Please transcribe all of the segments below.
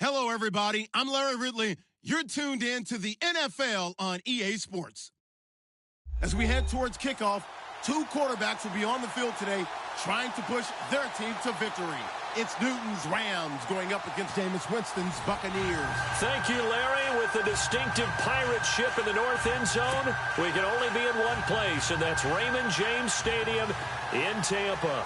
Hello, everybody. I'm Larry Ridley. You're tuned in to the NFL on EA Sports. As we head towards kickoff, two quarterbacks will be on the field today trying to push their team to victory. It's Newton's Rams going up against Jameis Winston's Buccaneers. Thank you, Larry. With the distinctive pirate ship in the north end zone, we can only be in one place, and that's Raymond James Stadium in Tampa.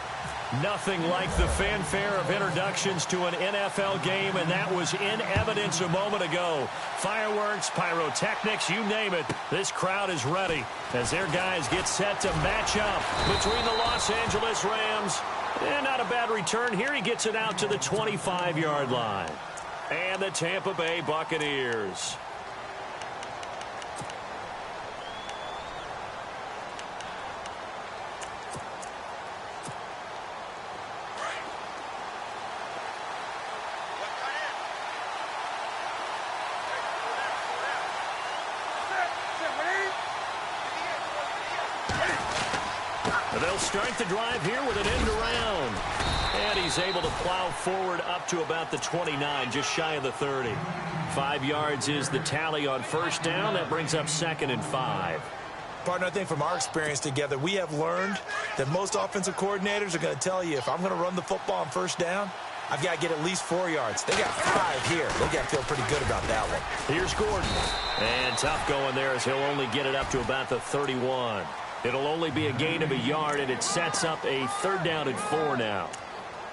Nothing like the fanfare of introductions to an NFL game, and that was in evidence a moment ago. Fireworks, pyrotechnics, you name it. This crowd is ready as their guys get set to match up between the Los Angeles Rams. And not a bad return here. He gets it out to the 25-yard line. And the Tampa Bay Buccaneers. They'll start the drive here with an end around. And he's able to plow forward up to about the 29, just shy of the 30. 5 yards is the tally on first down. That brings up 2nd and 5. Partner, I think from our experience together, we have learned that most offensive coordinators are going to tell you, if I'm going to run the football on first down, I've got to get at least 4 yards. They got 5 here. They got to feel pretty good about that one. Here's Gordon. And tough going there as he'll only get it up to about the 31. It'll only be a gain of a yard, and it sets up a 3rd down and 4 now.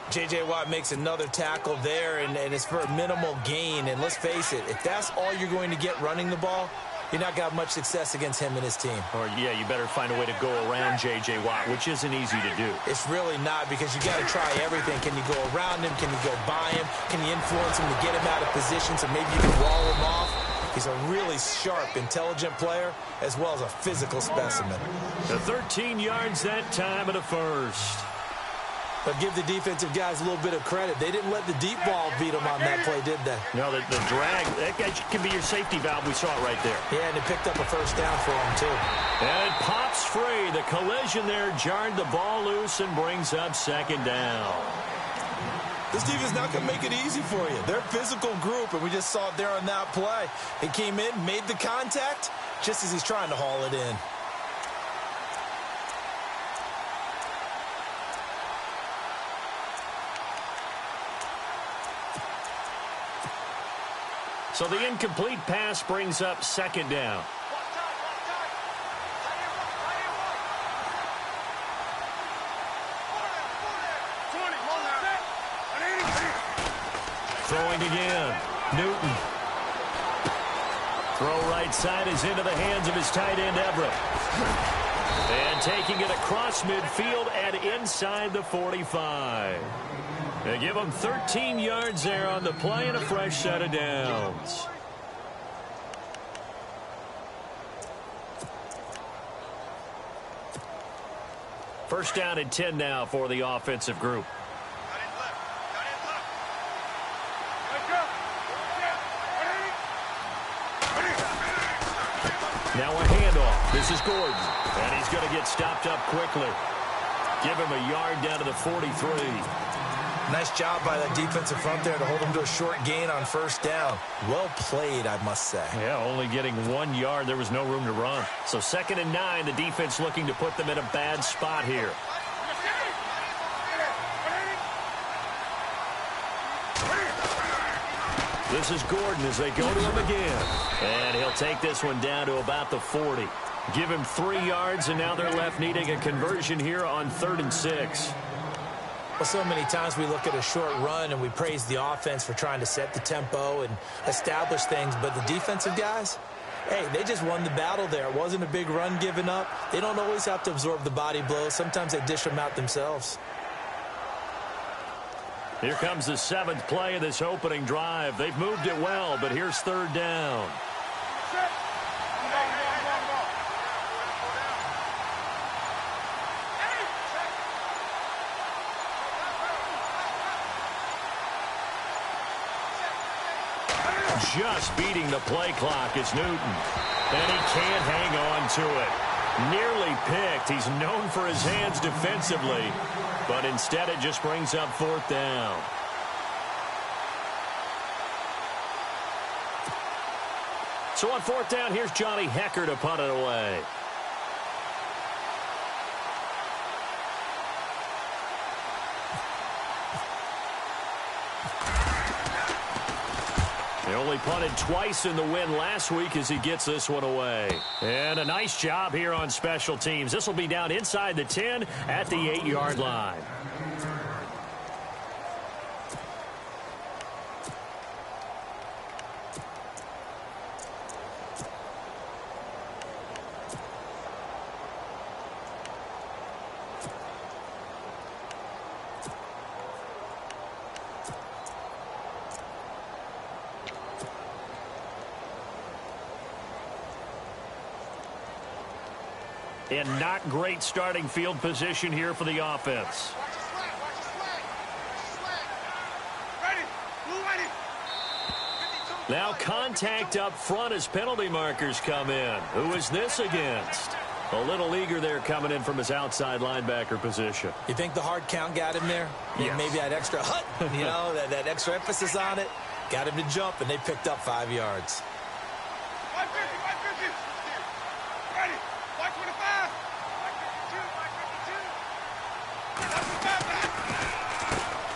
J.J. Watt makes another tackle there, and it's for a minimal gain. And let's face it, if that's all you're going to get running the ball, you're not going to have much success against him and his team. Or, yeah, you better find a way to go around J.J. Watt, which isn't easy to do. It's really not, because you got to try everything. Can you go around him? Can you go by him? Can you influence him to get him out of position so maybe you can wall him off? He's a really sharp, intelligent player, as well as a physical specimen. The 13 yards that time of the first. But give the defensive guys a little bit of credit. They didn't let the deep ball beat them on that play, did they? No, the drag, that guy can be your safety valve. We saw it right there. Yeah, and it picked up a first down for him, too. And it pops free. The collision there jarred the ball loose and brings up 2nd down. This defense not going to make it easy for you. They're a physical group, and we just saw it there on that play. He came in, made the contact, just as he's trying to haul it in. So the incomplete pass brings up 2nd down. Throwing again. Newton. Throw right side is into the hands of his tight end, Everett. And taking it across midfield and inside the 45. They give him 13 yards there on the play and a fresh set of downs. First down and 10 now for the offensive group. Now a handoff. This is Gordon. And he's going to get stopped up quickly. Give him a yard down to the 43. Nice job by that defensive front there to hold him to a short gain on first down. Well played, I must say. Yeah, only getting 1 yard. There was no room to run. So 2nd and 9, the defense looking to put them in a bad spot here. This is Gordon as they go to him again. And he'll take this one down to about the 40. Give him 3 yards, and now they're left needing a conversion here on 3rd and 6. Well, so many times we look at a short run and we praise the offense for trying to set the tempo and establish things, but the defensive guys, hey, they just won the battle there. It wasn't a big run given up. They don't always have to absorb the body blows. Sometimes they dish them out themselves. Here comes the 7th play of this opening drive. They've moved it well, but here's 3rd down. Just beating the play clock is Newton. And he can't hang on to it. Nearly picked. He's known for his hands defensively, but instead it just brings up 4th down. So on fourth down, here's Johnny Hecker to punt it away. He only punted twice in the win last week as he gets this one away. And a nice job here on special teams. This will be down inside the 10 at the 8-yard line. And not great starting field position here for the offense. Now contact up front as penalty markers come in. Who is this against? A little leaguer there coming in from his outside linebacker position. You think the hard count got him there? Yes. Maybe that extra hut, that extra emphasis on it. Got him to jump, and they picked up 5 yards.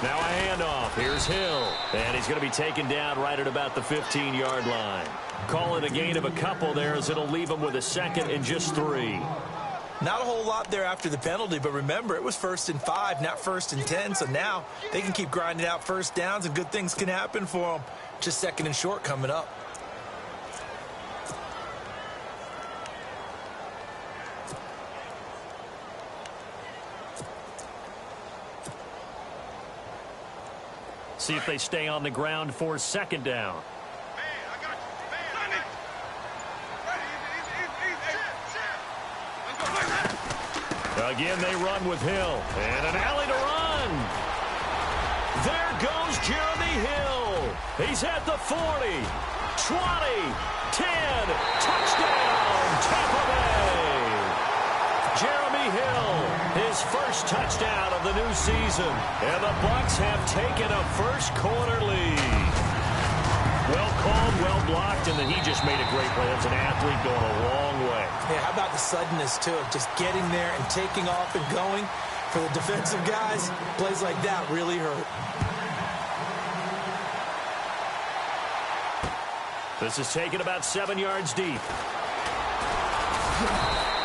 Now a handoff. Here's Hill. And he's going to be taken down right at about the 15-yard line. Call it a gain of a couple there as it'll leave him with a second and just 3. Not a whole lot there after the penalty, but remember, it was 1st and 5, not 1st and 10. So now they can keep grinding out first downs, and good things can happen for them. Just 2nd and short coming up. See if they stay on the ground for 2nd down. Again, they run with Hill. And an alley to run. There goes Jeremy Hill. He's at the 40, 20, 10. Touchdown, Tampa Bay. Jeremy Hill, his first touchdown of the new season. And the Bucs have taken a first-quarter lead. Well called, well blocked, and then he just made a great play. That's an athlete going a long way. Yeah, how about the suddenness, too, of just getting there and taking off and going? For the defensive guys, plays like that really hurt. This is taken about 7 yards deep.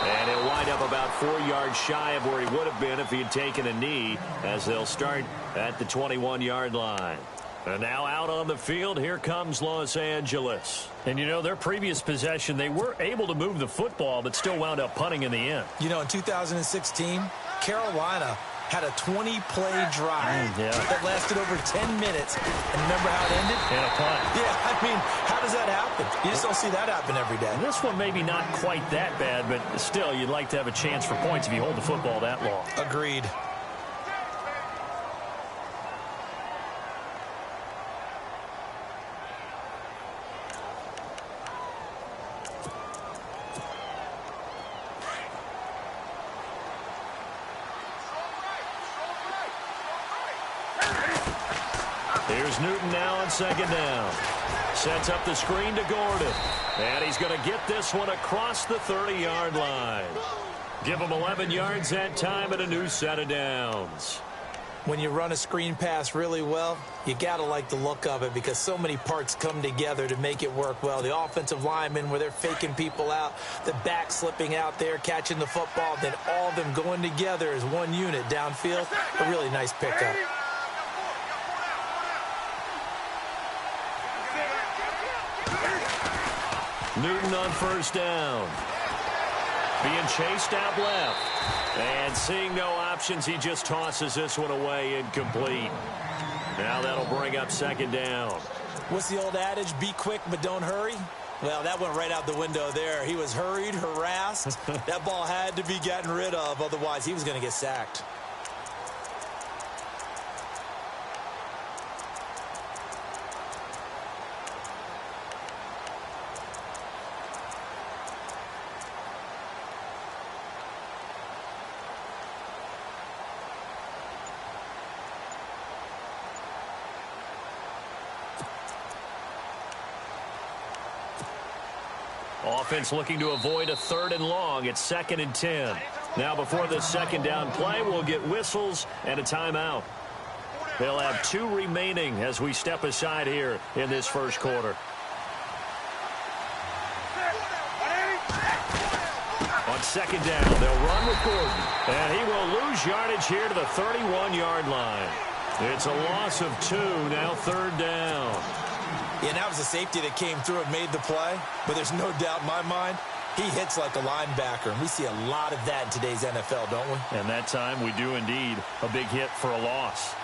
And he'll wind up about 4 yards shy of where he would have been if he had taken a knee, as they'll start at the 21-yard line. And now out on the field, here comes Los Angeles. And, their previous possession, they were able to move the football, but still wound up punting in the end. In 2016, Carolina had a 20-play drive that lasted over 10 minutes. And remember how it ended? And a punt. Yeah, how does that happen? You just don't see that happen every day. This one maybe not quite that bad, but still, you'd like to have a chance for points if you hold the football that long. Agreed. Here's Newton now on 2nd down. Sets up the screen to Gordon. And he's going to get this one across the 30-yard line. Give him 11 yards that time and a new set of downs. When you run a screen pass really well, you got to like the look of it because so many parts come together to make it work well. The offensive linemen, where they're faking people out, the back slipping out there, catching the football, then all of them going together as one unit downfield. A really nice pickup. Newton on 1st down. Being chased out left. And seeing no options, he just tosses this one away incomplete. Now that'll bring up 2nd down. What's the old adage? Be quick, but don't hurry. Well, that went right out the window there. He was hurried, harassed. That ball had to be gotten rid of. Otherwise, he was going to get sacked. Offense looking to avoid a 3rd and long. It's 2nd and 10. Now before this 2nd down play, we'll get whistles and a timeout. They'll have 2 remaining as we step aside here in this first quarter. On 2nd down, they'll run with Gordon. And he will lose yardage here to the 31-yard line. It's a loss of 2, now 3rd down. Yeah, that was a safety that came through and made the play. But there's no doubt in my mind, he hits like a linebacker. And we see a lot of that in today's NFL, don't we? And that time we do indeed a big hit for a loss.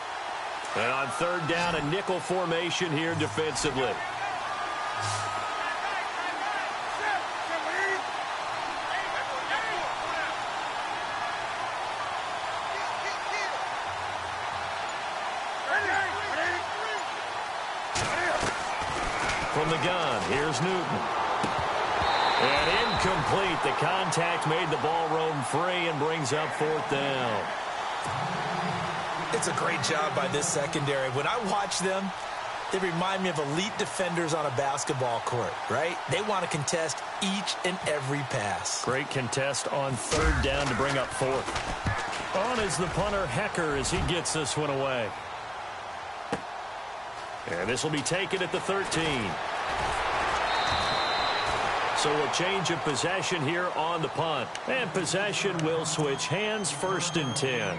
And on 3rd down, a nickel formation here defensively. From the gun, here's Newton. And incomplete. The contact made the ball roam free and brings up 4th down. It's a great job by this secondary. When I watch them, they remind me of elite defenders on a basketball court, right? They want to contest each and every pass. Great contest on 3rd down to bring up 4th. On is the punter, Hecker, as he gets this one away. And this will be taken at the 13. So a change of possession here on the punt. And possession will switch hands, 1st and 10.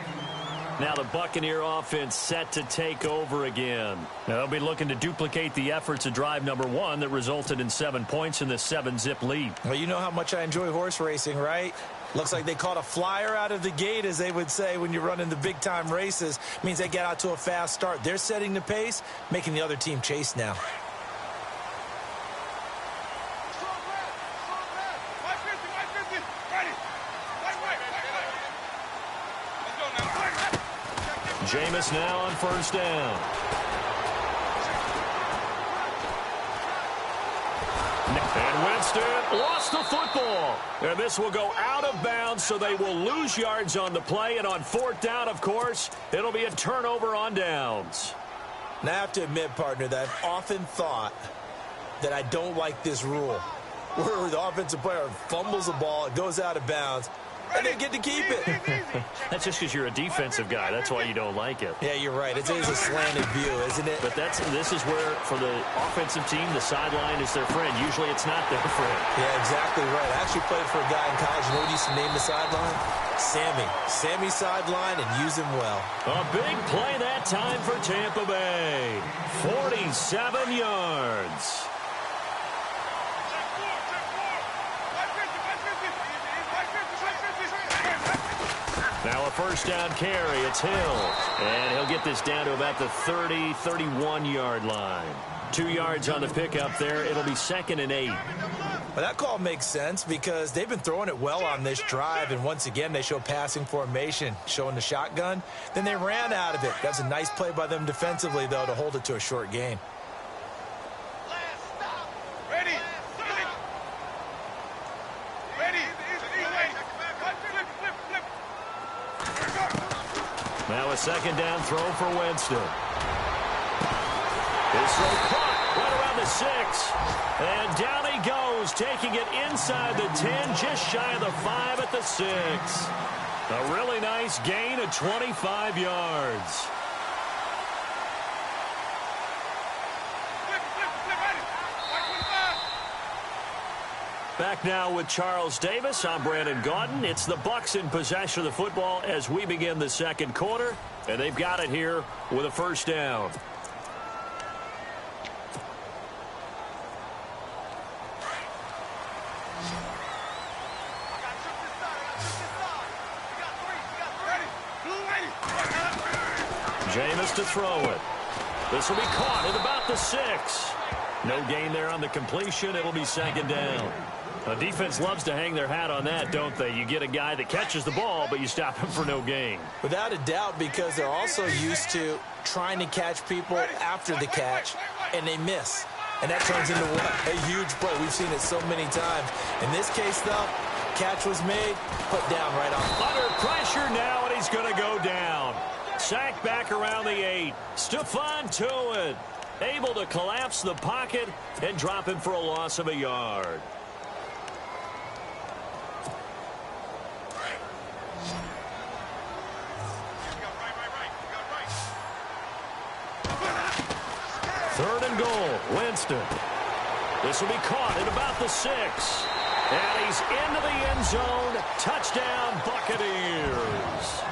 Now the Buccaneer offense set to take over again. Now they'll be looking to duplicate the efforts of drive number 1 that resulted in 7 points in the 7-zip lead. Well, you know how much I enjoy horse racing, right? Looks like they caught a flyer out of the gate, as they would say when you're running the big-time races. Means they get out to a fast start. They're setting the pace, making the other team chase now. Jameis now on 1st down. And Winston lost the football. And this will go out of bounds, so they will lose yards on the play. And on 4th down, of course, it'll be a turnover on downs. Now, I have to admit, partner, that I've often thought that I don't like this rule, where the offensive player fumbles the ball, it goes out of bounds, and they get to keep it. That's just because you're a defensive guy. That's why you don't like it. Yeah, you're right. It's a slanted view, isn't it? But this is where, for the offensive team, the sideline is their friend. Usually it's not their friend. Yeah, exactly right. I actually played for a guy in college. You know what he used to name the sideline? Sammy. Sammy sideline, and use him well. A big play that time for Tampa Bay. 47 yards. Now a 1st down carry. It's Hill. And he'll get this down to about the 30, 31-yard line. 2 yards on the pickup there. It'll be 2nd and 8. Well, that call makes sense because they've been throwing it well on this drive, and once again they show passing formation, showing the shotgun. Then they ran out of it. That's a nice play by them defensively, though, to hold it to a short gain. Now a 2nd down throw for Winston. His throw caught right around the 6. And down he goes, taking it inside the 10, just shy of the 5 at the 6. A really nice gain of 25 yards. Back now with Charles Davis. I'm Brandon Gaudin. It's the Bucs in possession of the football as we begin the 2nd quarter. And they've got it here with a 1st down. Jameis to throw it. This will be caught at about the 6. No gain there on the completion. It'll be 2nd down. A defense loves to hang their hat on that, don't they? You get a guy that catches the ball, but you stop him for no gain. Without a doubt, because they're also used to trying to catch people after the catch, and they miss. And that turns into what? A huge play. We've seen it so many times. In this case, though, catch was made, put down right on. Under pressure now, and he's going to go down. Sacked back around the 8. Stephon Tuitt able to collapse the pocket and drop him for a loss of a yard. and goal. Winston. This will be caught at about the 6. And he's into the end zone. Touchdown, Buccaneers.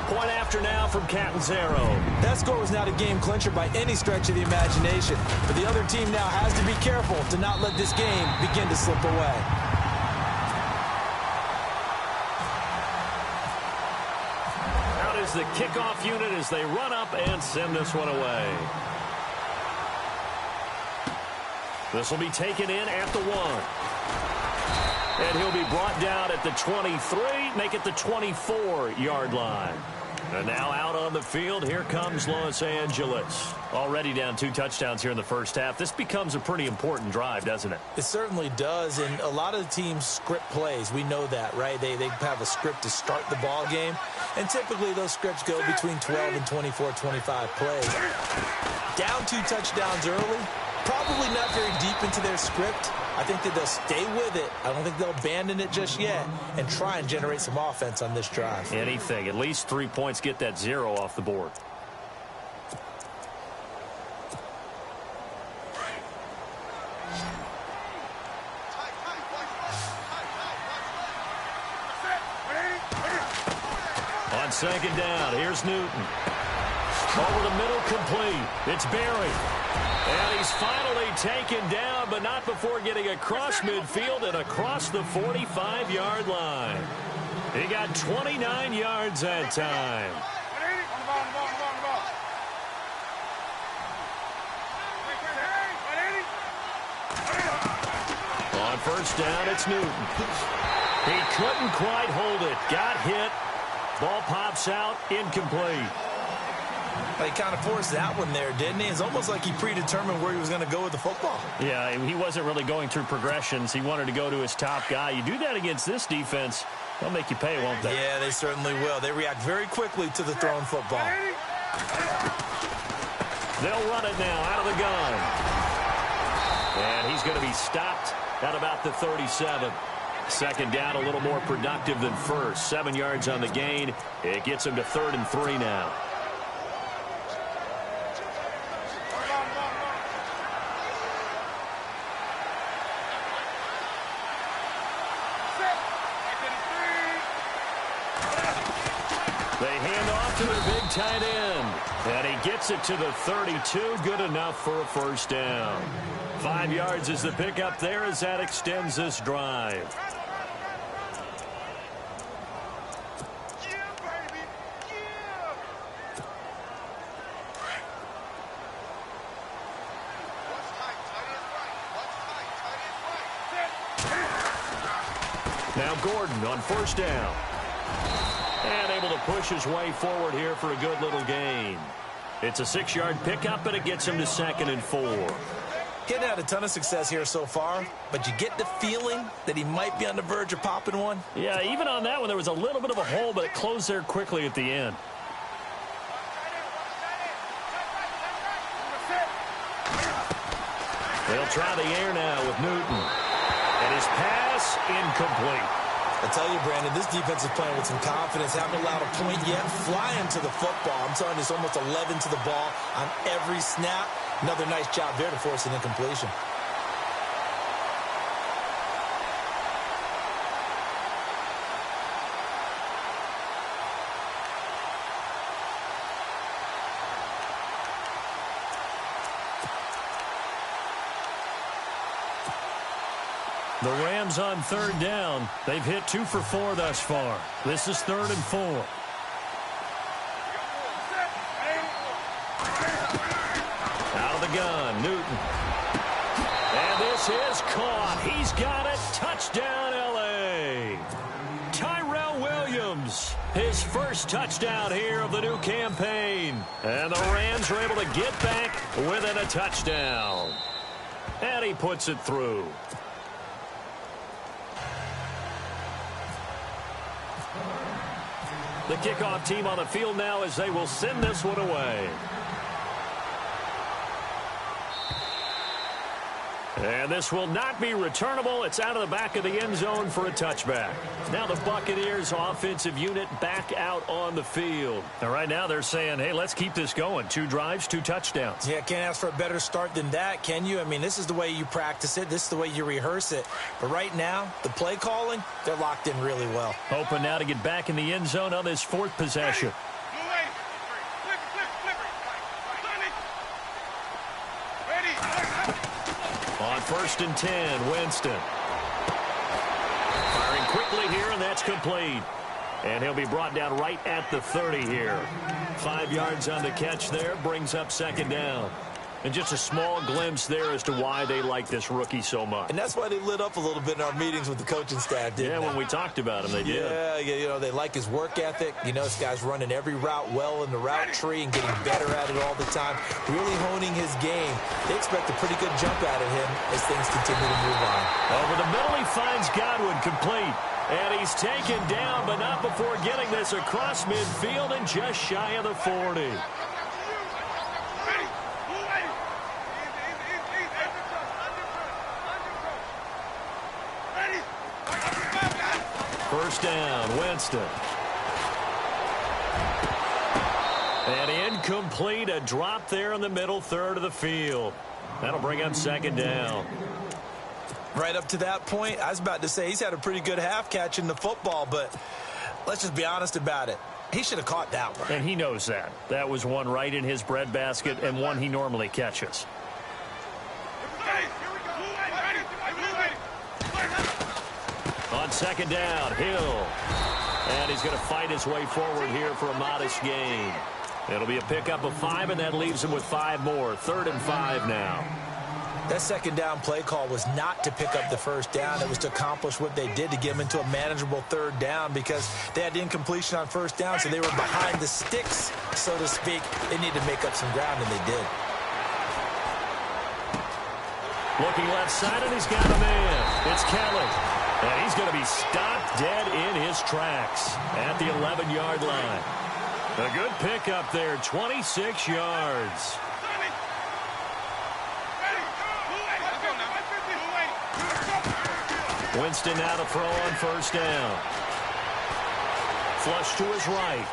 Point after now from Catanzaro. That score was not a game clincher by any stretch of the imagination. But the other team now has to be careful to not let this game begin to slip away. Out is the kickoff unit as they run up and send this one away. This will be taken in at the 1. And he'll be brought down at the 23, make it the 24-yard line. And now out on the field, here comes Los Angeles. Already down 2 touchdowns here in the first half. This becomes a pretty important drive, doesn't it? It certainly does, and a lot of the teams script plays. We know that, right? They have a script to start the ball game, and typically those scripts go between 12 and 24, 25 plays. Down 2 touchdowns early, probably not very deep into their script. I think that they'll stay with it. I don't think they'll abandon it just yet and try and generate some offense on this drive. Anything. At least 3 points, get that 0 off the board. On second down, here's Newton. Over the middle, complete. It's Berry. And he's finally taken down, but not before getting across midfield and across the 45-yard line. He got 29 yards that time. On first down, it's Newton. He couldn't quite hold it. Got hit. Ball pops out, incomplete. He kind of forced that one there, didn't he? It's almost like he predetermined where he was going to go with the football. Yeah, he wasn't really going through progressions. He wanted to go to his top guy. You do that against this defense, they'll make you pay, won't they? Yeah, they certainly will. They react very quickly to the thrown football. They'll run it now out of the gun. And he's going to be stopped at about the 37. Second down, a little more productive than first. 7 yards on the gain. It gets him to 3rd and 3 now. They hand off to their big tight end. And he gets it to the 32. Good enough for a first down. 5 yards is the pickup there as that extends this drive. Now Gordon on first down. And able to push his way forward here for a good little gain. It's a 6-yard pickup, and it gets him to 2nd and 4. He hadn't had a ton of success here so far, but you get the feeling that he might be on the verge of popping one. Yeah, even on that one, there was a little bit of a hole, but it closed there quickly at the end. They'll try the air now with Newton. And his pass incomplete. I tell you, Brandon, this defense is playing with some confidence. Haven't allowed a point yet. Flying to the football. I'm telling you, it's almost 11 to the ball on every snap. Another nice job there to force an incompletion. The Rams on 3rd down. They've hit 2 for 4 thus far. This is 3rd and 4. Out of the gun, Newton. And this is caught. He's got it. Touchdown, L.A. Tyrell Williams, his first touchdown here of the new campaign. And the Rams are able to get back within a touchdown. And he puts it through. The kickoff team on the field now as they will send this one away. And this will not be returnable. It's out of the back of the end zone for a touchback. Now the Buccaneers offensive unit back out on the field. And right now they're saying, hey, let's keep this going. 2 drives, 2 touchdowns. Yeah, can't ask for a better start than that, can you? I mean, this is the way you practice it. This is the way you rehearse it. But right now, the play calling, they're locked in really well. Hoping now to get back in the end zone on this 4th possession. On 1st and 10, Winston. Firing quickly here, and that's complete. And he'll be brought down right at the 30 here. 5 yards on the catch there, brings up 2nd down. And just a small glimpse there as to why they like this rookie so much. And that's why they lit up a little bit in our meetings with the coaching staff, didn't they? Yeah, when we talked about him, they did. Yeah, you know, they like his work ethic. You know, this guy's running every route well in the route tree and getting better at it all the time, really honing his game. They expect a pretty good jump out of him as things continue to move on. Over the middle, he finds Godwin complete. And he's taken down, but not before getting this across midfield and just shy of the 40. First down, Winston. And incomplete, a drop there in the middle third of the field. That'll bring up 2nd down. Right up to that point, I was about to say he's had a pretty good half catching the football, but let's just be honest about it. He should have caught that one. And he knows that. That was one right in his breadbasket and one he normally catches. On 2nd down, Hill. And he's going to fight his way forward here for a modest gain. It'll be a pickup of 5, and that leaves him with 5 more. 3rd and 5 now. That 2nd down play call was not to pick up the 1st down. It was to accomplish what they did to get him into a manageable 3rd down because they had incompletion on 1st down, so they were behind the sticks, so to speak. They needed to make up some ground, and they did. Looking left side, and he's got a man. It's Kelly. And he's going to be stopped dead in his tracks at the 11-yard line. A good pickup there, 26 yards. Winston now to throw on 1st down. Flush to his right.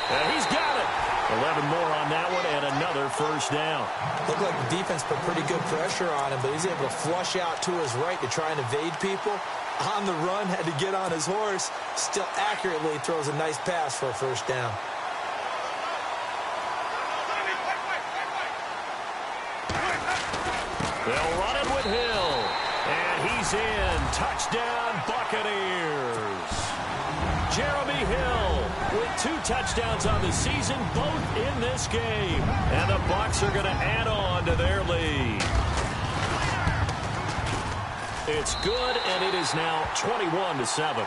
And he's got it. 11 more on that one and another 1st down. Looked like the defense put pretty good pressure on him, but he's able to flush out to his right to try and evade people. On the run, had to get on his horse. Still accurately throws a nice pass for a 1st down. They'll run it with Hill. And he's in. Touchdown, Buccaneers. Jeremy Hill with 2 touchdowns on the season, both in this game. And the Bucs are going to add on to their lead. It's good, and it is now 21-7.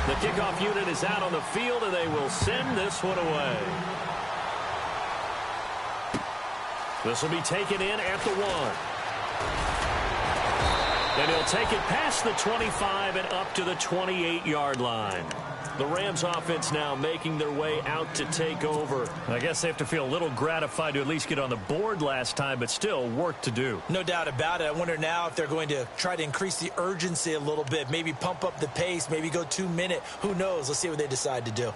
The kickoff unit is out on the field, and they will send this one away. This will be taken in at the 1. And he'll take it past the 25 and up to the 28-yard line. The Rams offense now making their way out to take over. I guess they have to feel a little gratified to at least get on the board last time, but still work to do. No doubt about it. I wonder now if they're going to try to increase the urgency a little bit, maybe pump up the pace, maybe go 2-minute. Who knows? Let's see what they decide to do.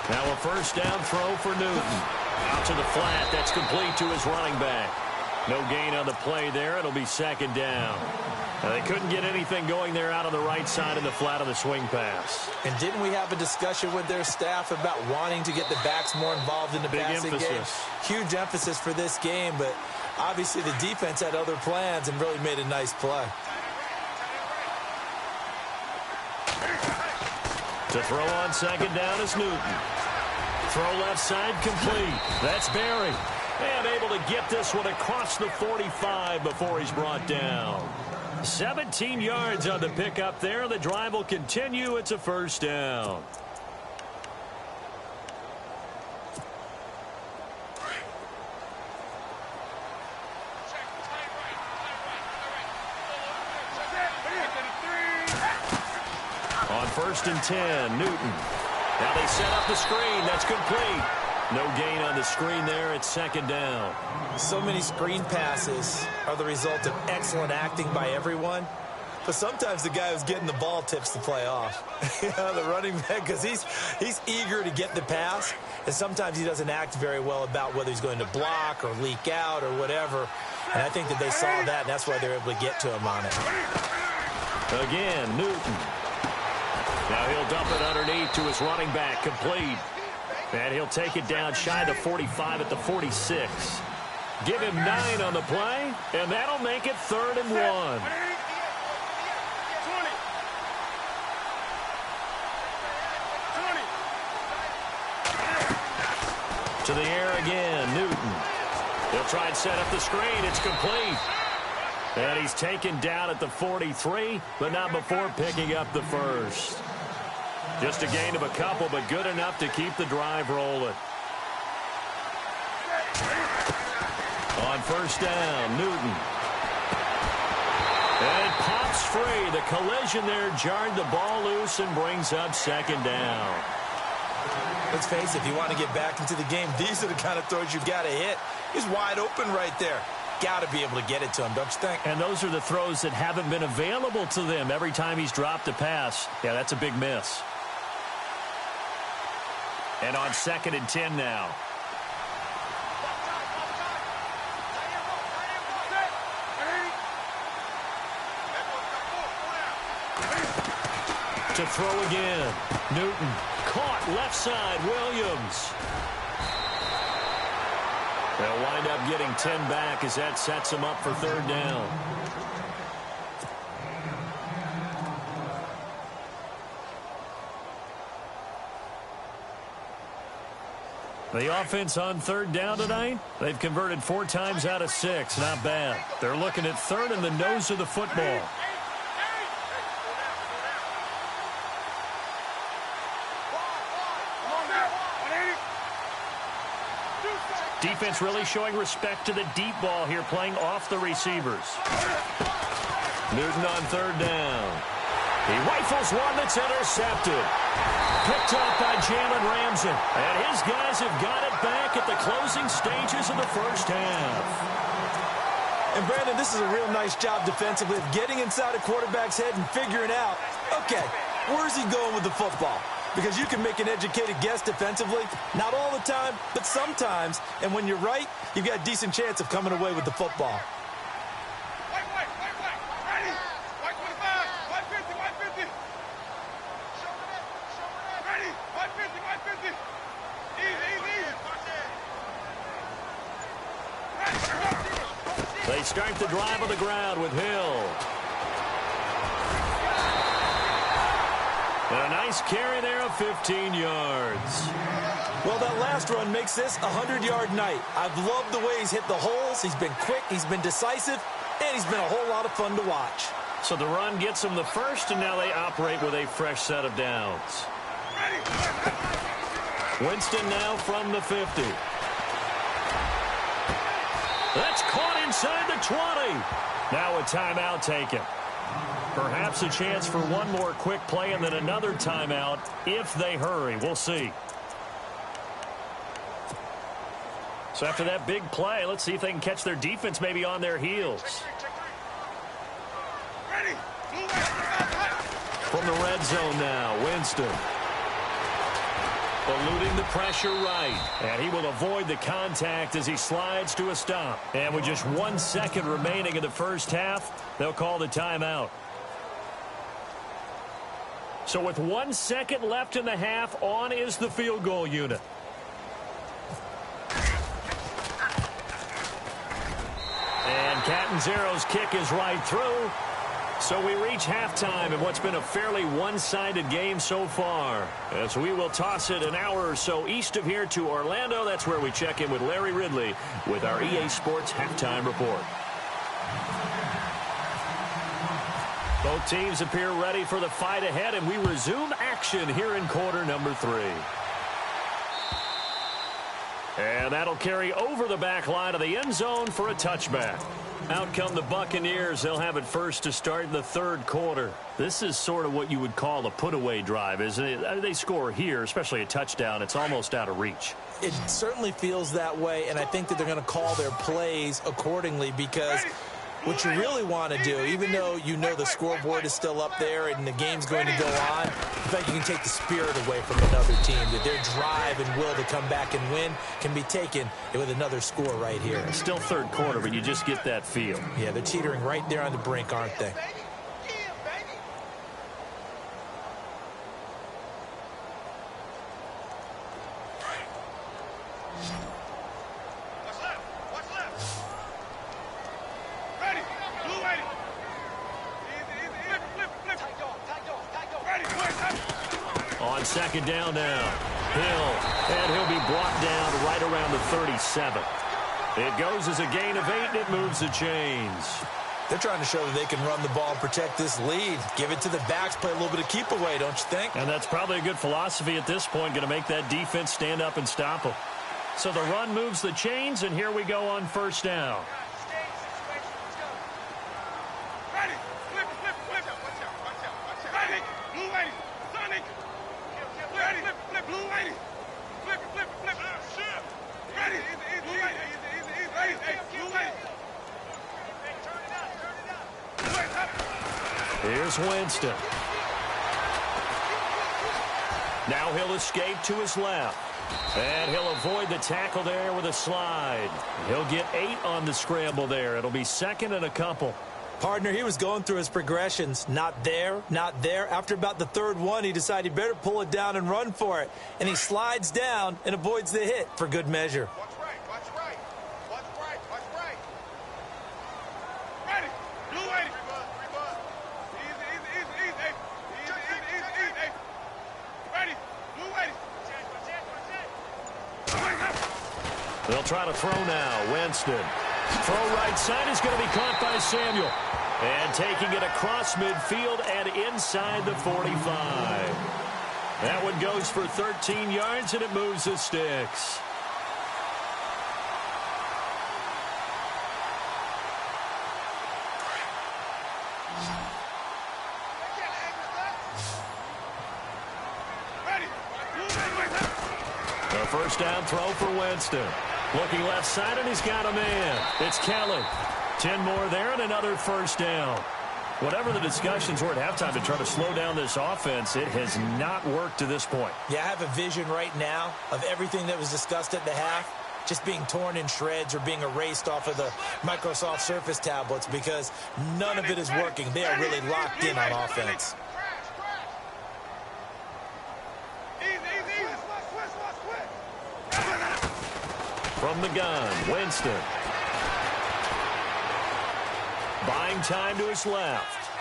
Now a 1st down throw for Newton. Out to the flat. That's complete to his running back. No gain on the play there. It'll be 2nd down. Now, they couldn't get anything going there out on the right side of the flat of the swing pass. And didn't we have a discussion with their staff about wanting to get the backs more involved in the passing game? Huge emphasis for this game, but obviously the defense had other plans and really made a nice play. To throw on 2nd down is Newton. Throw left side complete. That's Berry. And able to get this one across the 45 before he's brought down. 17 yards on the pickup there. The drive will continue. It's a first down. On 1st and 10, Newton. Now they set up the screen. That's complete. No gain on the screen there. It's 2nd down. So many screen passes are the result of excellent acting by everyone. But sometimes the guy who's getting the ball tips the play off. The running back, because he's eager to get the pass. And sometimes he doesn't act very well about whether he's going to block or leak out or whatever. And I think that they saw that, and that's why they're able to get to him on it. Again, Newton. Now he'll dump it underneath to his running back, complete. And he'll take it down shy of the 45 at the 46. Give him 9 on the play, and that'll make it 3rd and 1. To the air again, Newton. He'll try and set up the screen. It's complete. And he's taken down at the 43, but not before picking up the first. Just a gain of a couple, but good enough to keep the drive rolling. On 1st down, Newton. And it pops free. The collision there jarred the ball loose and brings up 2nd down. Let's face it, if you want to get back into the game, these are the kind of throws you've got to hit. He's wide open right there. Got to be able to get it to him, don't you think? And those are the throws that haven't been available to them every time he's dropped a pass. Yeah, that's a big miss. And on 2nd and 10 now. To throw again. Newton caught left side. Williams. They'll wind up getting 10 back as that sets them up for 3rd down. The offense on 3rd down tonight, they've converted 4 times out of 6. Not bad. They're looking at 3rd in the nose of the football. Defense really showing respect to the deep ball here, playing off the receivers. Newton on 3rd down. He rifles one that's intercepted. Picked up by Jalen Ramsey. And his guys have got it back at the closing stages of the first half. And, Brandon, this is a real nice job defensively of getting inside a quarterback's head and figuring out, okay, where's he going with the football? Because you can make an educated guess defensively, not all the time, but sometimes. And when you're right, you've got a decent chance of coming away with the football. They start the drive on the ground with Hill. And a nice carry there of 15 yards. Well, that last run makes this a 100-yard night. I've loved the way he's hit the holes. He's been quick, he's been decisive, and he's been a whole lot of fun to watch. So the run gets them the first, and now they operate with a fresh set of downs. Winston now from the 50. That's caught inside the 20. Now a timeout taken. Perhaps a chance for one more quick play and then another timeout if they hurry. We'll see. So after that big play, let's see if they can catch their defense maybe on their heels. From the red zone now, Winston. Eluding the pressure right. And he will avoid the contact as he slides to a stop. And with just 1 second remaining in the first half, they'll call the timeout. So with 1 second left in the half, on is the field goal unit. And Catanzaro's kick is right through. So we reach halftime in what's been a fairly one-sided game so far. As we will toss it an hour or so east of here to Orlando. That's where we check in with Larry Ridley with our EA Sports Halftime Report. Both teams appear ready for the fight ahead, and we resume action here in quarter number 3. And that'll carry over the back line of the end zone for a touchback. Out come the Buccaneers. They'll have it first to start the third quarter. This is sort of what you would call a put-away drive, isn't it? They score here, especially a touchdown. It's almost out of reach. It certainly feels that way, and I think that they're going to call their plays accordingly, because what you really want to do, even though you know the scoreboard is still up there and the game's going to go on, in fact, you can take the spirit away from another team, that their drive and will to come back and win can be taken with another score right here. It's still third quarter, but you just get that feel. Yeah, they're teetering right there on the brink, aren't they? On second down now, Hill, and he'll be brought down right around the 37. It goes as a gain of 8, and it moves the chains. They're trying to show that they can run the ball and protect this lead. Give it to the backs, play a little bit of keep away, don't you think? And that's probably a good philosophy at this point, going to make that defense stand up and stop them. So the run moves the chains, and here we go on first down. Here's Winston. Now he'll escape to his left. And he'll avoid the tackle there with a slide. He'll get 8 on the scramble there. It'll be second and a couple. Partner, he was going through his progressions. Not there, not there. After about the third one, he decided he better pull it down and run for it. And he slides down and avoids the hit for good measure. They'll try to throw now. Winston. Throw right side is going to be caught by Samuel. And taking it across midfield and inside the 45. That one goes for 13 yards, and it moves the sticks. The first down throw for Winston. Looking left side, and he's got a man. It's Kelly. 10 more there and another first down. Whatever the discussions were at halftime to try to slow down this offense, it has not worked to this point. Yeah, I have a vision right now of everything that was discussed at the half just being torn in shreds or being erased off of the Microsoft Surface tablets, because none of it is working. They are really locked in on offense. From the gun, Winston. Buying time to his left.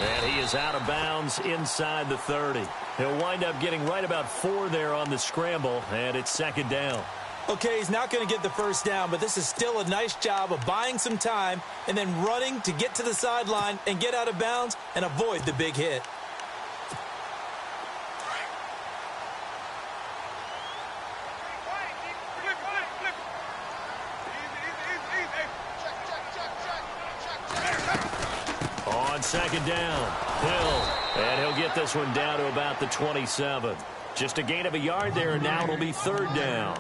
And he is out of bounds inside the 30. He'll wind up getting right about 4 there on the scramble, and it's second down. Okay, he's not going to get the first down, but this is still a nice job of buying some time and then running to get to the sideline and get out of bounds and avoid the big hit. Second down, Hill, and he'll get this one down to about the 27. Just a gain of a yard there, and now it'll be third down.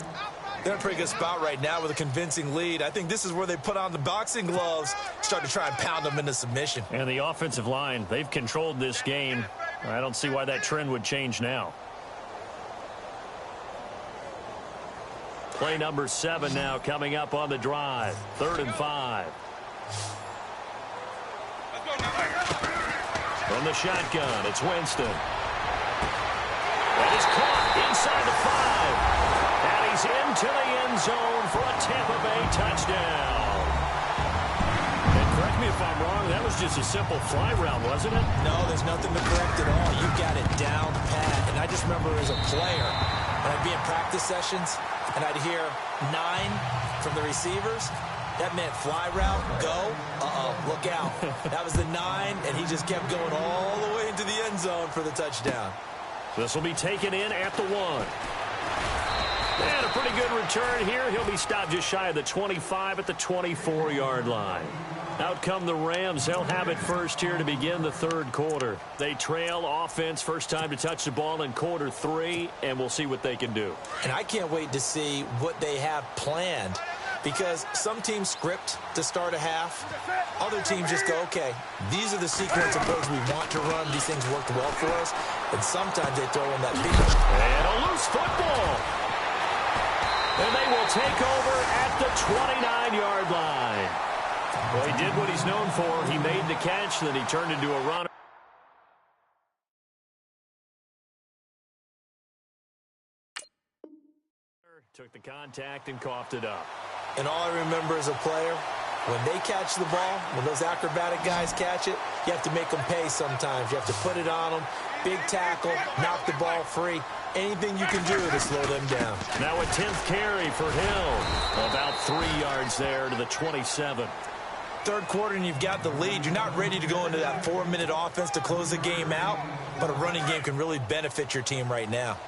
They're in a pretty good spot right now with a convincing lead. I think this is where they put on the boxing gloves, start to try and pound them into submission. And the offensive line, they've controlled this game. I don't see why that trend would change now. Play number 7 now coming up on the drive. 3rd and 5. From the shotgun, it's Winston. That is caught inside the 5. And he's into the end zone for a Tampa Bay touchdown. And correct me if I'm wrong, that was just a simple fly route, wasn't it? No, there's nothing to correct at all. You got it down pat. And I just remember as a player, when I'd be in practice sessions, and I'd hear 9 from the receivers, That meant fly route, go, look out. That was the 9, and he just kept going all the way into the end zone for the touchdown. This will be taken in at the 1. And a pretty good return here. He'll be stopped just shy of the 25 at the 24-yard line. Out come the Rams. They'll have it first here to begin the third quarter. They trail offense, first time to touch the ball in quarter 3, and we'll see what they can do. And I can't wait to see what they have planned, because some teams script to start a half. Other teams just go, okay, these are the sequence of plays we want to run. These things worked well for us. And sometimes they throw in that big. And a loose football. And they will take over at the 29-yard line. Well, he did what he's known for. He made the catch, then he turned into a runner. Took the contact and coughed it up. And all I remember as a player, when they catch the ball, when those acrobatic guys catch it, you have to make them pay sometimes. You have to put it on them. Big tackle, knock the ball free. Anything you can do to slow them down. Now a 10th carry for Hill. About 3 yards there to the 27. Third quarter and you've got the lead. You're not ready to go into that 4-minute offense to close the game out, but a running game can really benefit your team right now.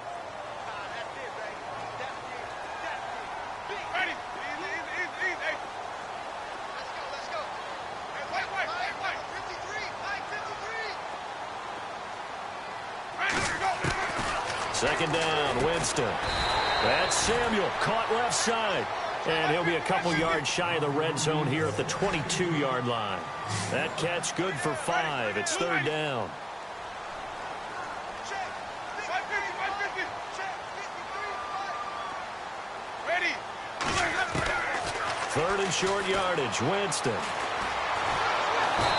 Second down, Winston. That's Samuel, caught left side. And he'll be a couple yards shy of the red zone here at the 22-yard line. That catch good for 5. It's third down. Third and short yardage, Winston.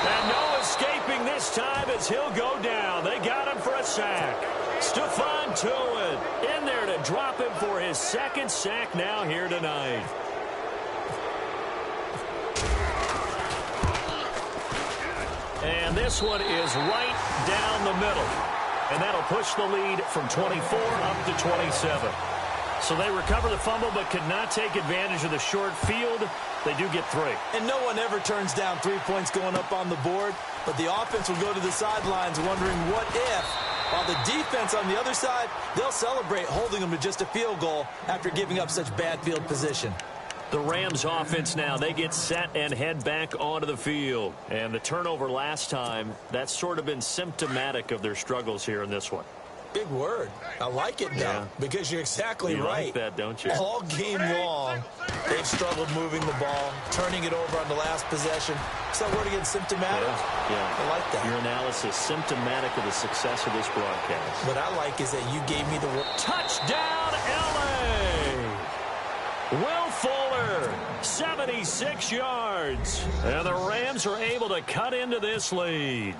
And no escaping this time as he'll go down. They got him for a sack. Stephon Tuitt in there to drop him for his second sack now here tonight. And this one is right down the middle. And that'll push the lead from 24 up to 27. So they recover the fumble but could not take advantage of the short field. They do get 3. And no one ever turns down 3 points going up on the board. But the offense will go to the sidelines wondering what if. While the defense on the other side, they'll celebrate holding them to just a field goal after giving up such bad field position. The Rams offense now, they get set and head back onto the field. And the turnover last time, that's sort of been symptomatic of their struggles here in this one. Big word. I like it now, because you're exactly right. You like that, don't you? All game long, they've struggled moving the ball, turning it over on the last possession. Is that word again, symptomatic? Yeah. I like that. Your analysis, symptomatic of the success of this broadcast. What I like is that you gave me the word. Touchdown, L.A. Will Fuller, 76 yards. And the Rams are able to cut into this lead.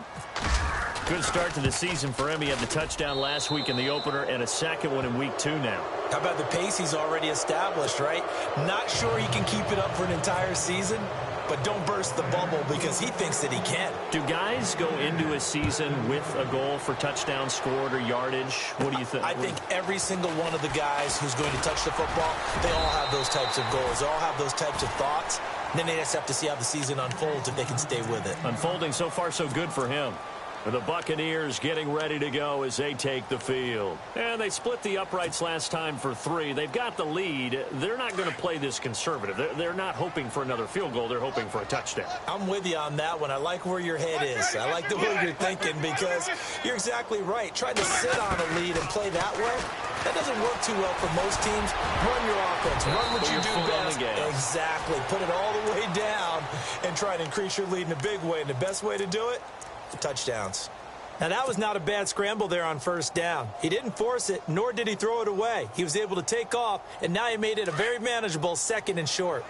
Good start to the season for him. He had the touchdown last week in the opener and a second one in week 2 now. How about the pace he's already established, right? Not sure he can keep it up for an entire season, but don't burst the bubble because he thinks that he can. Do guys go into a season with a goal for touchdown scored or yardage? What do you think? I think every single one of the guys who's going to touch the football, they all have those types of goals. They all have those types of thoughts. And then they just have to see how the season unfolds if they can stay with it. Unfolding so far so good for him. The Buccaneers getting ready to go as they take the field. And they split the uprights last time for 3. They've got the lead. They're not going to play this conservative. They're not hoping for another field goal. They're hoping for a touchdown. I'm with you on that one. I like where your head is. I like the way you're thinking because you're exactly right. Trying to sit on a lead and play that way, that doesn't work too well for most teams. Run your offense. Run what you do best. Exactly. Put it all the way down and try to increase your lead in a big way. And the best way to do it, touchdowns. Now, that was not a bad scramble there on first down. He didn't force it, nor did he throw it away. He was able to take off, and now he made it a very manageable second and short.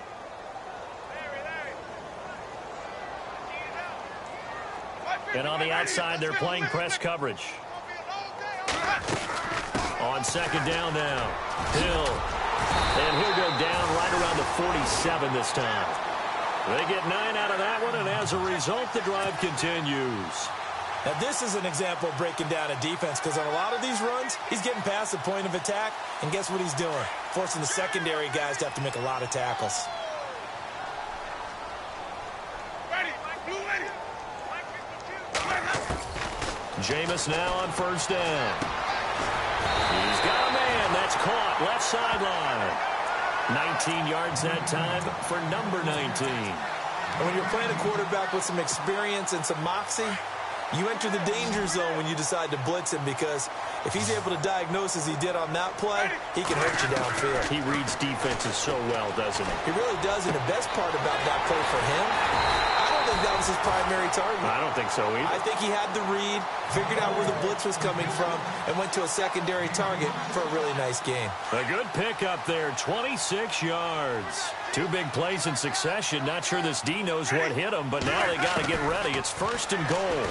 And on the outside, they're playing press coverage. On second down now, Hill. And he'll go down right around the 47 this time. They get 9 out of that one, and as a result, the drive continues. Now, this is an example of breaking down a defense because on a lot of these runs, he's getting past the point of attack, and guess what he's doing? Forcing the secondary guys to have to make a lot of tackles. Jameis now on first down. He's got a man. That's caught. Left sideline. 19 yards that time for number 19. And when you're playing a quarterback with some experience and some moxie, you enter the danger zone when you decide to blitz him, because if he's able to diagnose as he did on that play, he can hurt you downfield. He reads defenses so well, doesn't he? He really does, and the best part about that play for him, I don't think that was his primary target. I don't think so either. I think he had the read, figured out where the blitz was coming from, and went to a secondary target for a really nice gain. A good pickup there, 26 yards. Two big plays in succession. Not sure this D knows what hit him, but now they got to get ready. It's first and goal.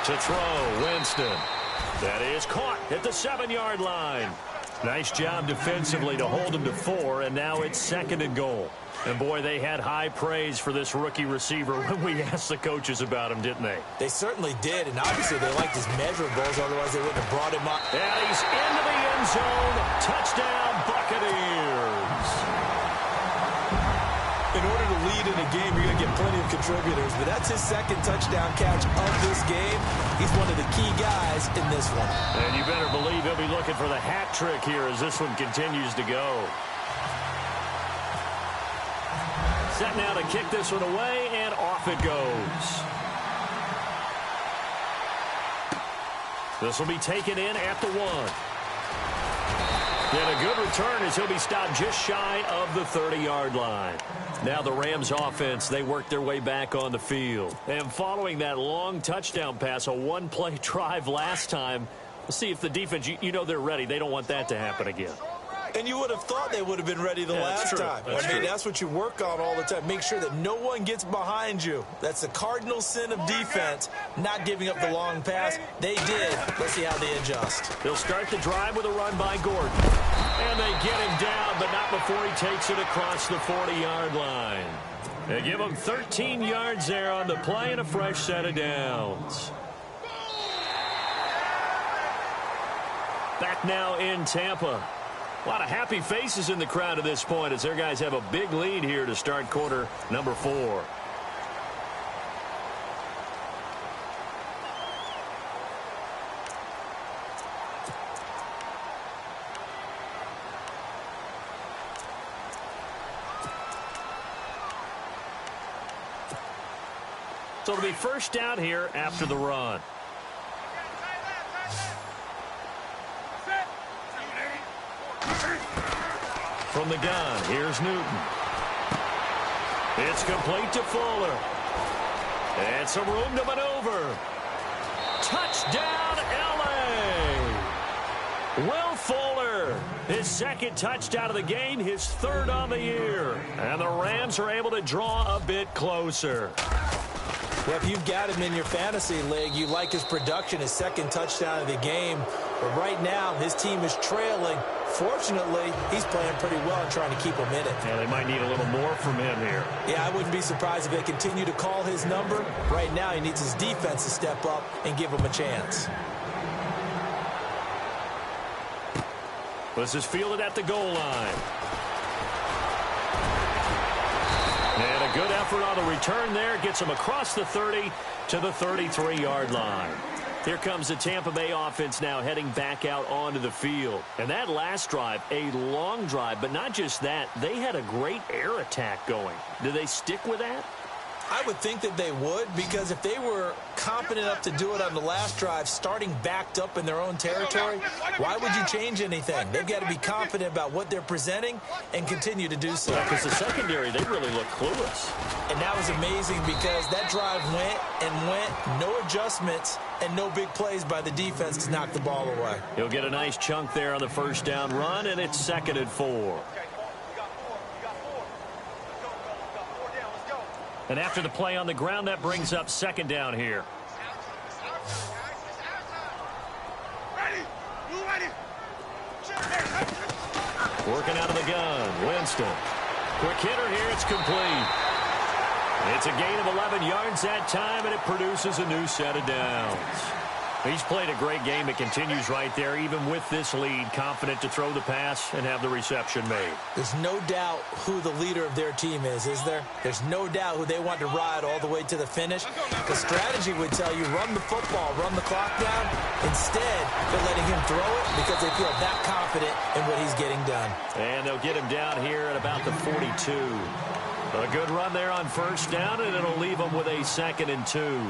To throw, Winston. That is caught at the 7-yard line. Nice job defensively to hold him to 4, and now it's second and goal. And, boy, they had high praise for this rookie receiver when we asked the coaches about him, didn't they? They certainly did, and obviously they liked his measurables, otherwise they wouldn't have brought him up. And he's into the end zone. Touchdown, Buccaneers. In order to lead in a game, you're going to get plenty of contributors, but that's his second touchdown catch of this game. He's one of the key guys in this one. And you better believe he'll be looking for the hat trick here as this one continues to go. Set now to kick this one away, and off it goes. This will be taken in at the 1. And a good return as he'll be stopped just shy of the 30-yard line. Now the Rams offense, they work their way back on the field. And following that long touchdown pass, a one-play drive last time, let's see if the defense, you know they're ready. They don't want that to happen again. And you would have thought they would have been ready the last time. That's what you work on all the time. Make sure that no one gets behind you. That's the cardinal sin of defense, not giving up the long pass. They did. Let's see how they adjust. They'll start the drive with a run by Gordon. And they get him down, but not before he takes it across the 40-yard line. They give him 13 yards there on the play and a fresh set of downs. Back now in Tampa. A lot of happy faces in the crowd at this point as their guys have a big lead here to start quarter number 4. So it'll be first down here after the run. From the gun, here's Newton. It's complete to Fuller. And some room to maneuver. Touchdown, L.A. Will Fuller, his second touchdown of the game, his third on the year. And the Rams are able to draw a bit closer. Well, if you've got him in your fantasy league, you like his production, his second touchdown of the game. But right now, his team is trailing. Fortunately, he's playing pretty well and trying to keep him in it. Yeah, they might need a little more from him here. Yeah, I wouldn't be surprised if they continue to call his number. Right now, he needs his defense to step up and give him a chance. This is fielded at the goal line. And a good effort on the return there. Gets him across the 30 to the 33-yard line. Here comes the Tampa Bay offense now heading back out onto the field. And that last drive, a long drive, but not just that. They had a great air attack going. Do they stick with that? I would think that they would, because if they were competent enough to do it on the last drive, starting backed up in their own territory, why would you change anything? They've got to be confident about what they're presenting and continue to do so. Because the secondary, they really look clueless. And that was amazing because that drive went and went, no adjustments and no big plays by the defense to knock the ball away. He'll get a nice chunk there on the first down run, and it's 2nd and 4. And after the play on the ground, that brings up 2nd down here. Working out of the gun, Winston. Quick hitter here, it's complete. It's a gain of 11 yards that time, and it produces a new set of downs. He's played a great game. It continues right there, even with this lead, confident to throw the pass and have the reception made. There's no doubt who the leader of their team is there? There's no doubt who they want to ride all the way to the finish. The strategy would tell you, run the football, run the clock down. Instead, they're letting him throw it because they feel that confident in what he's getting done. And they'll get him down here at about the 42. A good run there on first down, and it'll leave them with a 2nd and 2.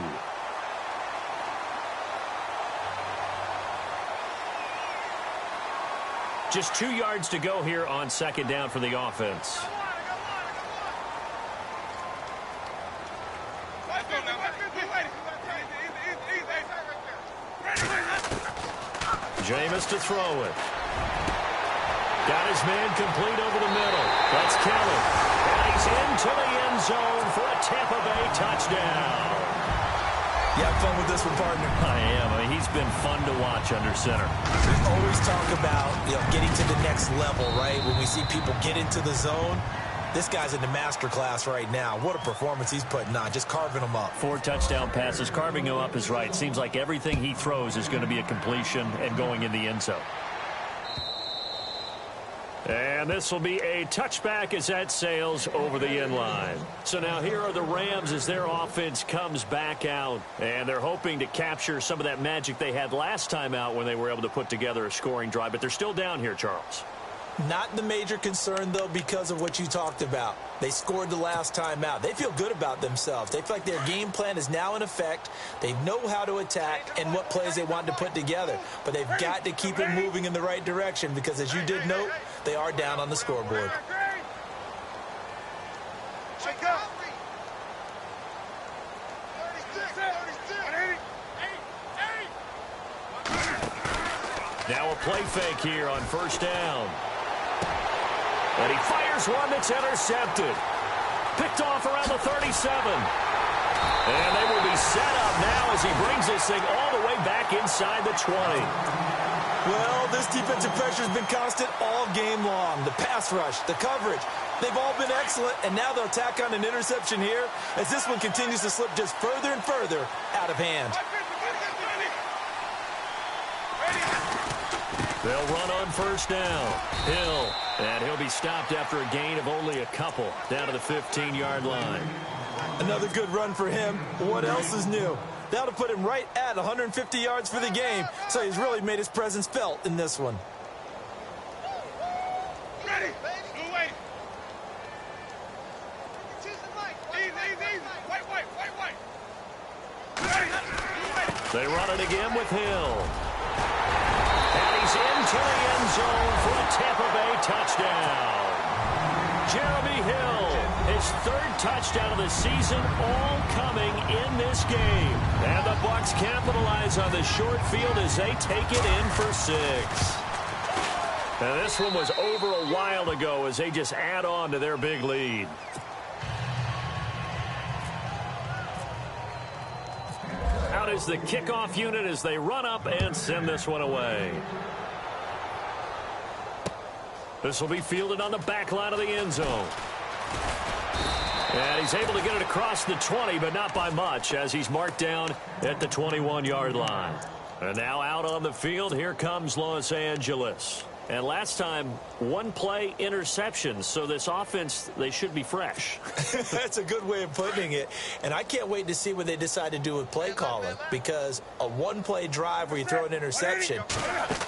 Just 2 yards to go here on 2nd down for the offense. Jameis to throw it. Got his man complete over the middle. That's Kelly. And he's into the end zone for a Tampa Bay touchdown. You have fun with this one, partner? I am. I mean, he's been fun to watch under center. We always talk about, getting to the next level, right? When we see people get into the zone, this guy's in the master class right now. What a performance he's putting on, just carving them up. 4 touchdown passes. Carving him up is right. Seems like everything he throws is going to be a completion and going in the end zone. And this will be a touchback as that sails over the end line. So now here are the Rams as their offense comes back out. And they're hoping to capture some of that magic they had last time out when they were able to put together a scoring drive. But they're still down here, Charles. Not the major concern, though, because of what you talked about. They scored the last time out. They feel good about themselves. They feel like their game plan is now in effect. They know how to attack and what plays they want to put together. But they've got to keep it moving in the right direction because, as you did note, they are down on the scoreboard. Now a play fake here on first down. And he fires one that's intercepted. Picked off around the 37. And they will be set up now as he brings this thing all the way back inside the 20. Well, this defensive pressure has been constant all game long. The pass rush, the coverage, they've all been excellent, and now they'll tack on an interception here as this one continues to slip just further and further out of hand. They'll run on first down. Hill, and he'll be stopped after a gain of only a couple down to the 15-yard line. Another good run for him. What else is new? That'll put him right at 150 yards for the game, so he's really made his presence felt in this one. Ready. They run it again with Hill. And he's into the end zone for a Tampa Bay touchdown. Jeremy Hill, his 3rd touchdown of the season, all coming in this game. And the Bucs capitalize on the short field as they take it in for 6. And this one was over a while ago as they just add on to their big lead. Out is the kickoff unit as they run up and send this one away. This will be fielded on the back line of the end zone. And he's able to get it across the 20, but not by much, as he's marked down at the 21-yard line. And now out on the field, here comes Los Angeles. And last time, 1 play interception. So this offense, they should be fresh. That's a good way of putting it. And I can't wait to see what they decide to do with play calling, because a 1-play drive where you throw an interception,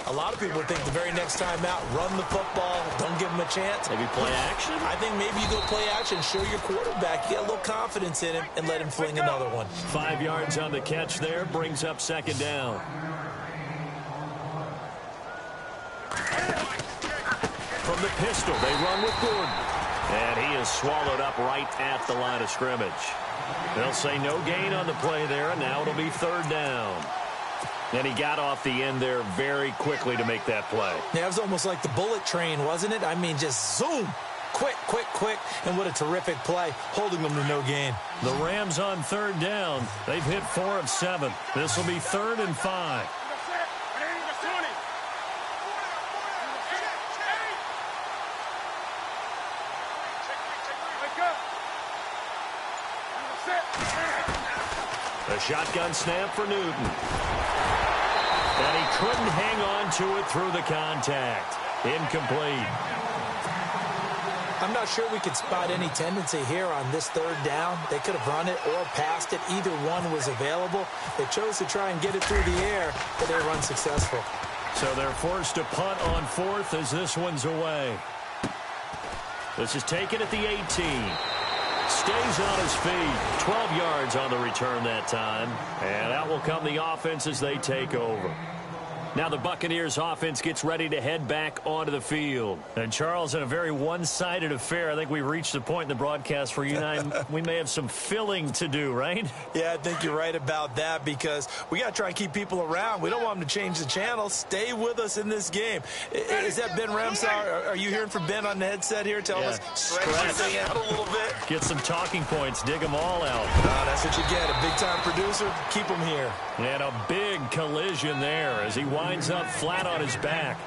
a lot of people think the very next time out, run the football, don't give them a chance. Maybe play action? I think maybe you go play action, show your quarterback, get a little confidence in him, and let him fling another one. 5 yards on the catch there, brings up 2nd down. From the pistol, they run with Gordon. And he is swallowed up right at the line of scrimmage. They'll say no gain on the play there, and now it'll be 3rd down. And he got off the end there very quickly to make that play. Yeah, it was almost like the bullet train, wasn't it? I mean, just zoom. Quick, quick, quick. And what a terrific play, holding them to no gain. The Rams on 3rd down. They've hit 4 of 7. This will be 3rd and 5. A shotgun snap for Newton. And he couldn't hang on to it through the contact. Incomplete. I'm not sure we could spot any tendency here on this third down. They could have run it or passed it. Either one was available. They chose to try and get it through the air, but they were unsuccessful. So they're forced to punt on fourth as this one's away. This is taken at the 18. Stays on his feet. 12 yards on the return that time. And out will come the offense as they take over. Now the Buccaneers offense gets ready to head back onto the field. And Charles, in a very one-sided affair, I think we've reached the point in the broadcast where you and I, we may have some filling to do, right? Yeah, I think you're right about that because we got to try and keep people around. We don't want them to change the channel. Stay with us in this game. Is that Ben Ramsar? Are you hearing from Ben on the headset here? Tell us, stretch this thing out a little bit. Get some talking points. Dig them all out. That's what you get. A big-time producer. Keep them here. And a big collision there as he winds up flat on his back.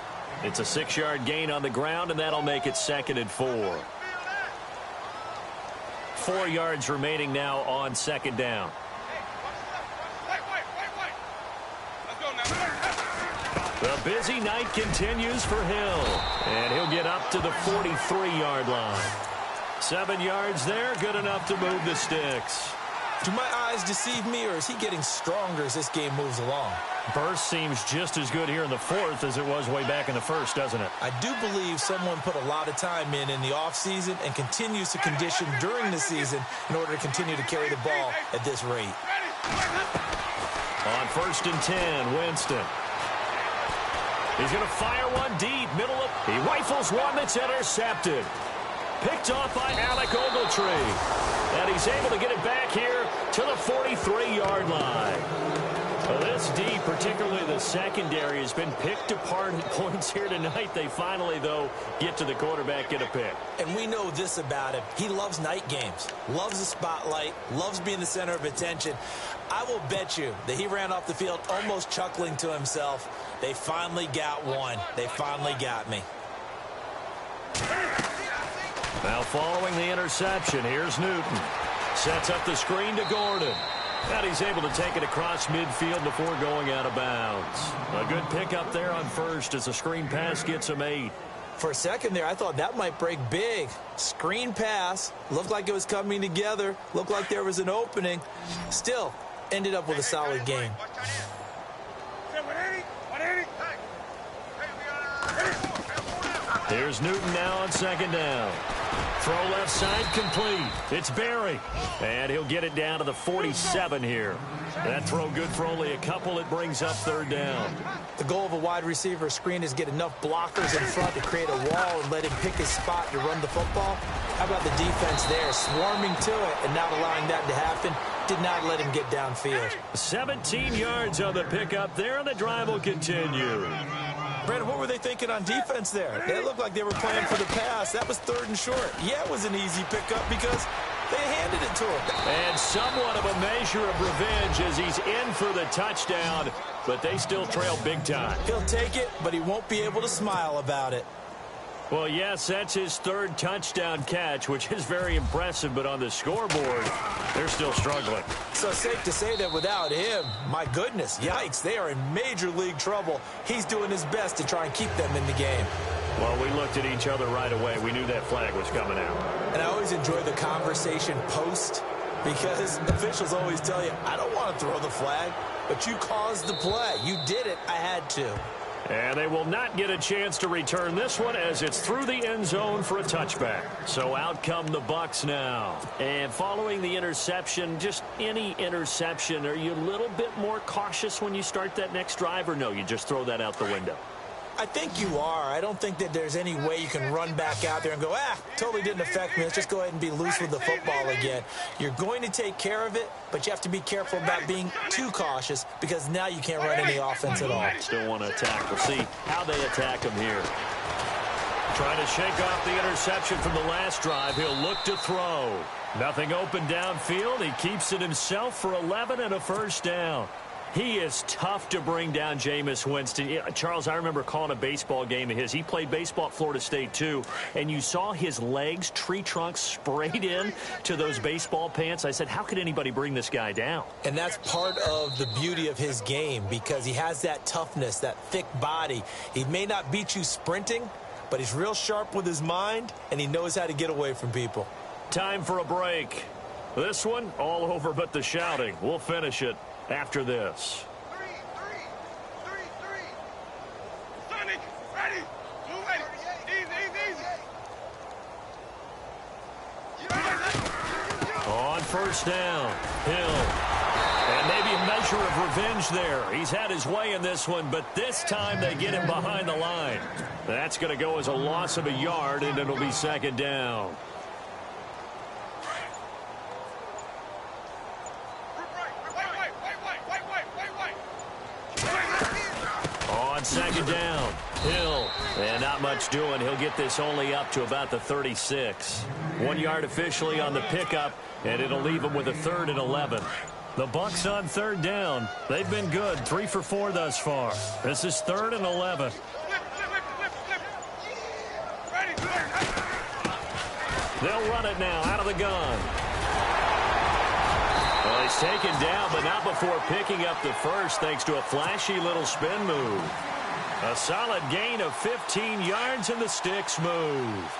It's a 6-yard gain on the ground, and that'll make it 2nd and 4. 4 yards remaining now on 2nd down. The busy night continues for Hill, and he'll get up to the 43-yard line. 7 yards there, good enough to move the sticks. Do my eyes deceive me, or is he getting stronger as this game moves along? Burst seems just as good here in the fourth as it was way back in the first, doesn't it? I do believe someone put a lot of time in the offseason and continues to condition during the season in order to continue to carry the ball at this rate. On 1st and 10, Winston. He's going to fire one deep, middle of... He rifles one that's intercepted. Picked off by Alec Ogletree. And he's able to get it back here to the 43-yard line. Well, this D, particularly the secondary, has been picked apart at points here tonight. They finally, though, get to the quarterback, get a pick. And we know this about him. He loves night games, loves the spotlight, loves being the center of attention. I will bet you that he ran off the field almost chuckling to himself. They finally got one. They finally got me. Now following the interception, here's Newton. Sets up the screen to Gordon. And he's able to take it across midfield before going out of bounds. A good pickup there on first as the screen pass gets him 8. For a second there, I thought that might break big. Screen pass. Looked like it was coming together. Looked like there was an opening. Still, ended up with a solid game. Here's Newton now on 2nd down. Throw left side complete. It's Berry. And he'll get it down to the 47 here. That throw good for only a couple. It brings up 3rd down. The goal of a wide receiver screen is get enough blockers in front to create a wall and let him pick his spot to run the football. How about the defense there, swarming to it and not allowing that to happen? Did not let him get downfield. 17 yards on the pickup there, and the drive will continue. Brandon, what were they thinking on defense there? They looked like they were playing for the pass. That was 3rd and short. Yeah, it was an easy pickup because they handed it to him. And somewhat of a measure of revenge as he's in for the touchdown, but they still trail big time. He'll take it, but he won't be able to smile about it. Well, yes, that's his 3rd touchdown catch, which is very impressive, but on the scoreboard, they're still struggling. So safe to say that without him, my goodness, yikes, they are in major league trouble. He's doing his best to try and keep them in the game. Well, we looked at each other right away. We knew that flag was coming out. And I always enjoy the conversation post because officials always tell you, I don't want to throw the flag, but you caused the play. You did it. I had to. And they will not get a chance to return this one as it's through the end zone for a touchback. So out come the Bucs now. And following the interception, just any interception, are you a little bit more cautious when you start that next drive, or no, you just throw that out the window? I think you are. I don't think that there's any way you can run back out there and go, totally didn't affect me. Let's just go ahead and be loose with the football again. You're going to take care of it, but you have to be careful about being too cautious because now you can't run any offense at all. Still want to attack. We'll see how they attack him here. Trying to shake off the interception from the last drive. He'll look to throw. Nothing open downfield. He keeps it himself for 11 and a 1st down. He is tough to bring down, Jameis Winston. Charles, I remember calling a baseball game of his. He played baseball at Florida State, too, and you saw his legs, tree trunks sprayed in to those baseball pants. I said, how could anybody bring this guy down? And that's part of the beauty of his game because he has that toughness, that thick body. He may not beat you sprinting, but he's real sharp with his mind, and he knows how to get away from people. Time for a break. This one, all over but the shouting. We'll finish it after this. Sonic, ready, move it, easy. On first down, Hill. And maybe a measure of revenge there. He's had his way in this one, but this time they get him behind the line. That's going to go as a loss of a yard, and it'll be second down. On second down, Hill. And not much doing. He'll get this only up to about the 36. 1 yard officially on the pickup, and it'll leave him with a 3rd and 11. The Bucs on third down. They've been good. 3 for 4 thus far. This is 3rd and 11. They'll run it now out of the gun. Well, he's taken down, but not before picking up the first thanks to a flashy little spin move. A solid gain of 15 yards, and the sticks move.